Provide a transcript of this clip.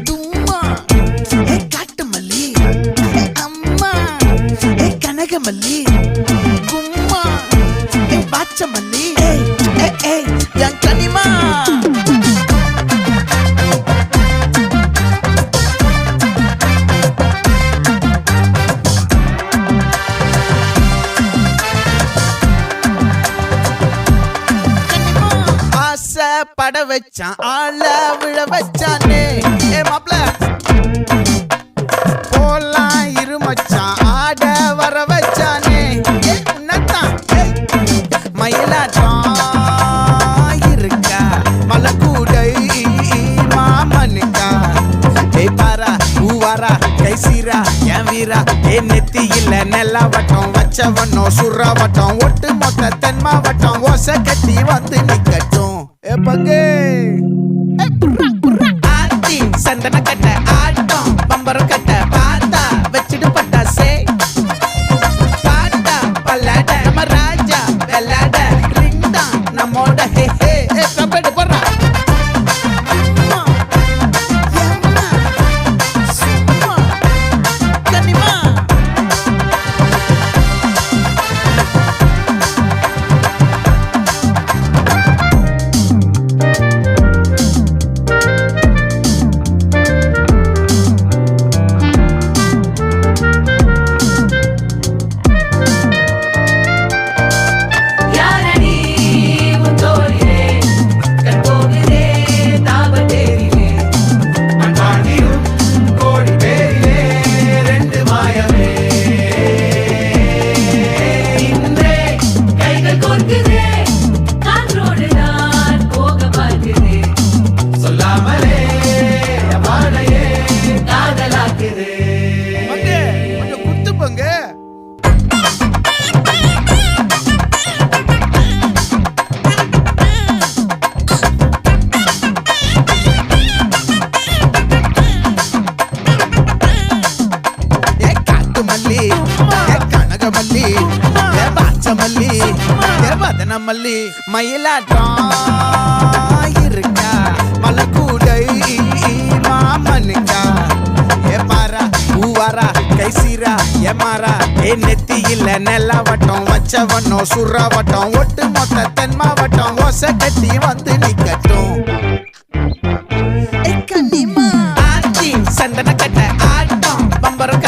தும்மா ஏ காட்டு மல்லி ஏ அம்மா ஏ கனகமல்லி கும்மா ஏ பாச்ச மல்லி ஏ என் கனிமா பட வச்சான் ஆள விழ வச்சானே ஏ மாப்ள போலாம் இருமச்சான் ஆட வர வச்சானே ஏ உன்னத்தான் மயிலாட்டம் இருக்கா மலக்கூடை மாமனுக்கா ஏய் பாரா ஊவாரா கைசீரா என் வீரா ஏ நெத்தி இல்ல நெல்லா வட்டம் வச்சவனோ சுறா வட்டம் ஒட்டு மொத்த தென் மாவட்டம் ஓசை கட்டி வந்து நிக்கட்டும் பங்கே ஆத்தி சந்தன கட்ட ஆட்டம் பம்பரம் கட்ட பாத்தா வச்சிட்டு பட்டாசே பாட்டா பல்லாட நம்ம ராஜா வெள்ளாட ரிங் தான் நம்மோட ஹே ஹே கபடி போடுறா கனகமல்லி பாச்சமல்லி வதனமல்லி மயிலாட்டம் இருக்கா மலக்கூடை மாமனுக்கா ஏ பாரா ஊவாரா கைசீரா ஏ மாறா ஏ நெத்தி இல்ல நெல்லா வட்டம் வச்சவனோ சுறா வட்டம் ஒட்டு மொத்த தென் மாவட்டம் ஓசை கட்டி வந்து நிக்கட்டும் ஆத்தி சந்தன கட்ட ஆட்டம் பம்பரம்